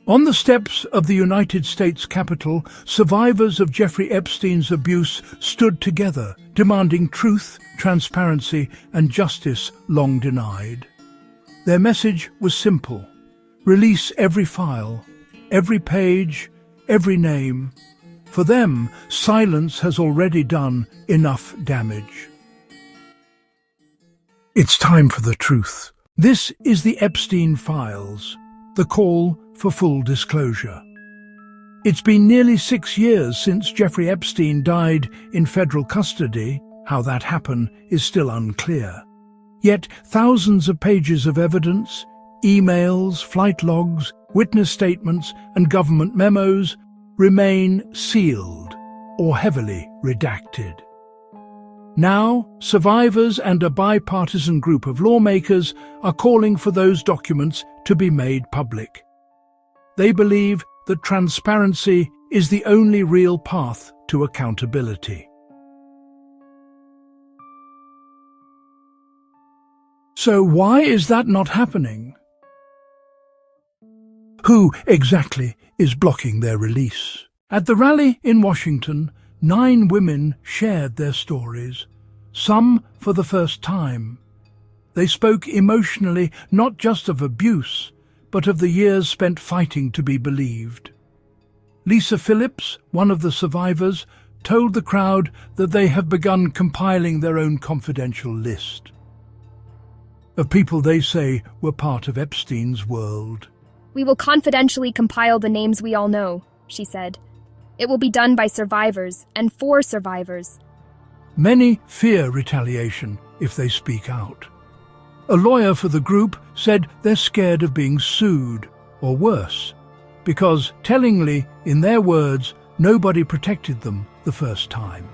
On the steps of the United States Capitol, survivors of Jeffrey Epstein's abuse stood together, demanding truth, transparency, and justice long denied. Their message was simple: release every file, every page, every name. For them, silence has already done enough damage. It's time for the truth. This is the Epstein Files, the call for full disclosure. It's been nearly 6 years since Jeffrey Epstein died in federal custody. How that happened is still unclear. Yet thousands of pages of evidence, emails, flight logs, witness statements, and government memos remain sealed or heavily redacted. Now, survivors and a bipartisan group of lawmakers are calling for those documents to be made public. They believe that transparency is the only real path to accountability. So why is that not happening? Who exactly is blocking their release? At the rally in Washington, 9 women shared their stories, some for the first time. They spoke emotionally not just of abuse, but of the years spent fighting to be believed. Lisa Phillips, one of the survivors, told the crowd that they have begun compiling their own confidential list of people they say were part of Epstein's world. "We will confidentially compile the names we all know," she said. "It will be done by survivors and for survivors." Many fear retaliation if they speak out. A lawyer for the group said they're scared of being sued, or worse, because, tellingly, in their words, nobody protected them the first time.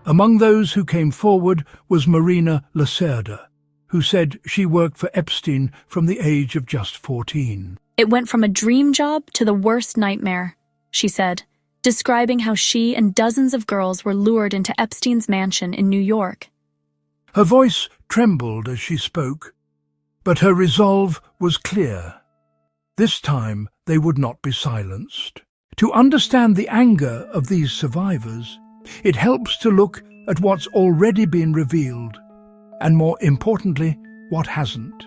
Among those who came forward was Marina Lacerda, who said she worked for Epstein from the age of just 14. "It went from a dream job to the worst nightmare," she said, describing how she and dozens of girls were lured into Epstein's mansion in New York. Her voice trembled as she spoke, but her resolve was clear. This time they would not be silenced. To understand the anger of these survivors, it helps to look at what's already been revealed, and more importantly, what hasn't.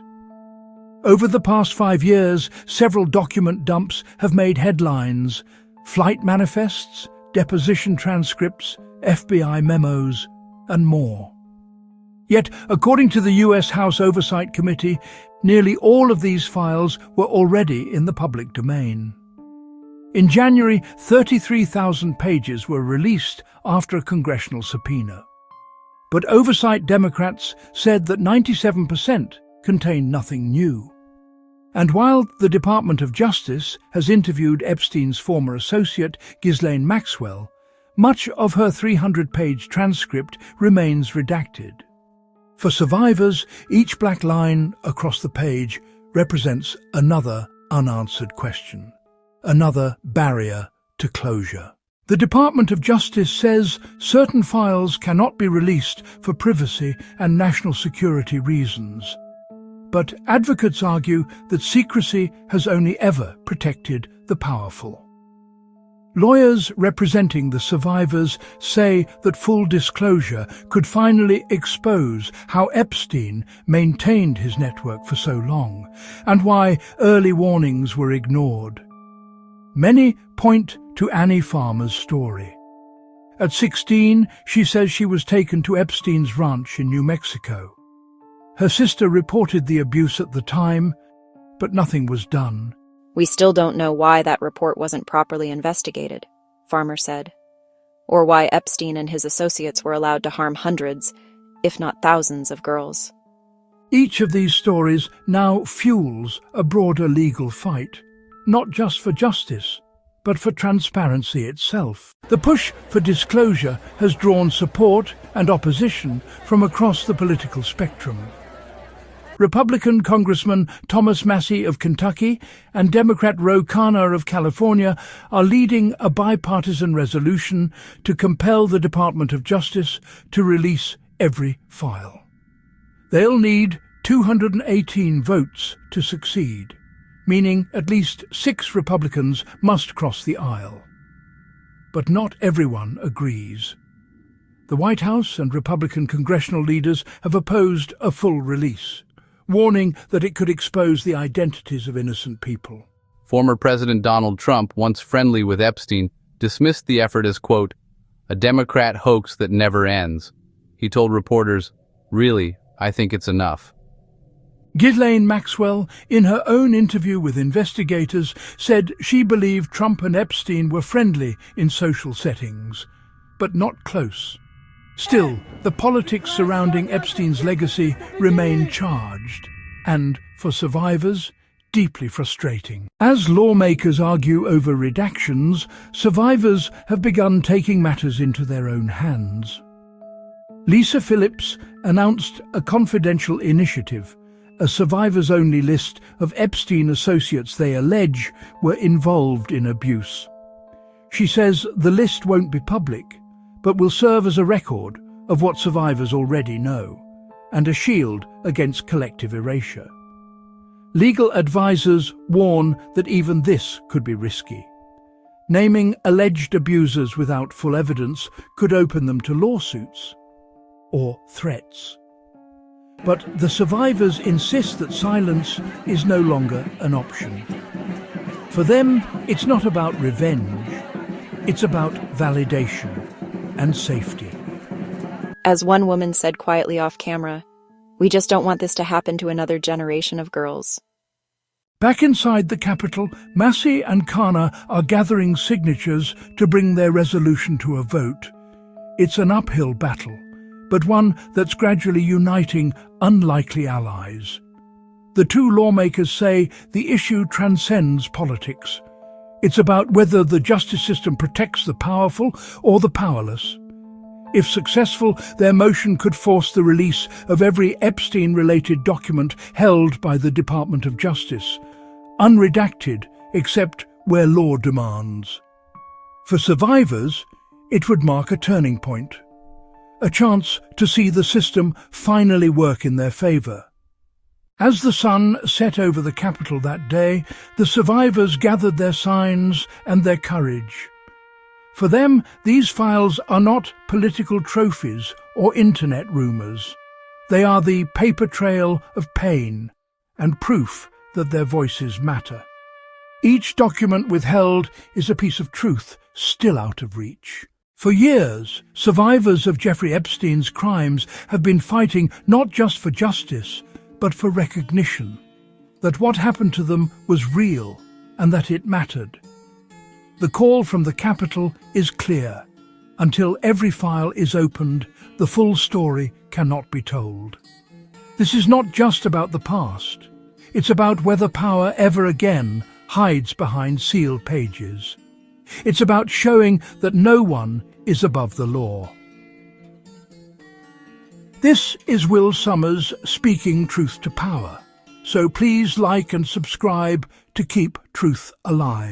Over the past 5 years, several document dumps have made headlines: flight manifests, deposition transcripts, FBI memos, and more. Yet, according to the US House Oversight Committee, nearly all of these files were already in the public domain. In January, 33,000 pages were released after a congressional subpoena. But oversight Democrats said that 97% contained nothing new. And while the Department of Justice has interviewed Epstein's former associate, Ghislaine Maxwell, much of her 300-page transcript remains redacted. For survivors, each black line across the page represents another unanswered question, another barrier to closure. The Department of Justice says certain files cannot be released for privacy and national security reasons. But advocates argue that secrecy has only ever protected the powerful. Lawyers representing the survivors say that full disclosure could finally expose how Epstein maintained his network for so long, and why early warnings were ignored. Many point to Annie Farmer's story. At 16, she says she was taken to Epstein's ranch in New Mexico. Her sister reported the abuse at the time, but nothing was done. "We still don't know why that report wasn't properly investigated," Farmer said, "or why Epstein and his associates were allowed to harm hundreds, if not thousands, of girls." Each of these stories now fuels a broader legal fight, not just for justice, but for transparency itself. The push for disclosure has drawn support and opposition from across the political spectrum. Republican Congressman Thomas Massie of Kentucky and Democrat Ro Khanna of California are leading a bipartisan resolution to compel the Department of Justice to release every file. They'll need 218 votes to succeed, meaning at least 6 Republicans must cross the aisle. But not everyone agrees. The White House and Republican congressional leaders have opposed a full release, warning that it could expose the identities of innocent people. Former President Donald Trump, once friendly with Epstein, dismissed the effort as, quote, a Democrat hoax that never ends. He told reporters, "Really, I think it's enough." Ghislaine Maxwell, in her own interview with investigators, said she believed Trump and Epstein were friendly in social settings, but not close. Still, the politics surrounding Epstein's legacy remain charged, and, for survivors, deeply frustrating. As lawmakers argue over redactions, survivors have begun taking matters into their own hands. Lisa Phillips announced a confidential initiative, a survivors-only list of Epstein associates they allege were involved in abuse. She says the list won't be public, but will serve as a record of what survivors already know, and a shield against collective erasure. Legal advisors warn that even this could be risky. Naming alleged abusers without full evidence could open them to lawsuits or threats. But the survivors insist that silence is no longer an option. For them, it's not about revenge, it's about validation and safety. As one woman said quietly off camera, "We just don't want this to happen to another generation of girls." Back inside the Capitol, Massey and Kana are gathering signatures to bring their resolution to a vote. It's an uphill battle, but one that's gradually uniting unlikely allies. The two lawmakers say the issue transcends politics. It's about whether the justice system protects the powerful or the powerless. If successful, their motion could force the release of every Epstein-related document held by the Department of Justice, unredacted except where law demands. For survivors, it would mark a turning point, a chance to see the system finally work in their favor. As the sun set over the Capitol that day, the survivors gathered their signs and their courage. For them, these files are not political trophies or internet rumors. They are the paper trail of pain and proof that their voices matter. Each document withheld is a piece of truth still out of reach. For years, survivors of Jeffrey Epstein's crimes have been fighting not just for justice, but for recognition, that what happened to them was real and that it mattered. The call from the Capitol is clear. Until every file is opened, the full story cannot be told. This is not just about the past. It's about whether power ever again hides behind sealed pages. It's about showing that no one is above the law. This is Will Summers speaking truth to power. So please like and subscribe to keep truth alive.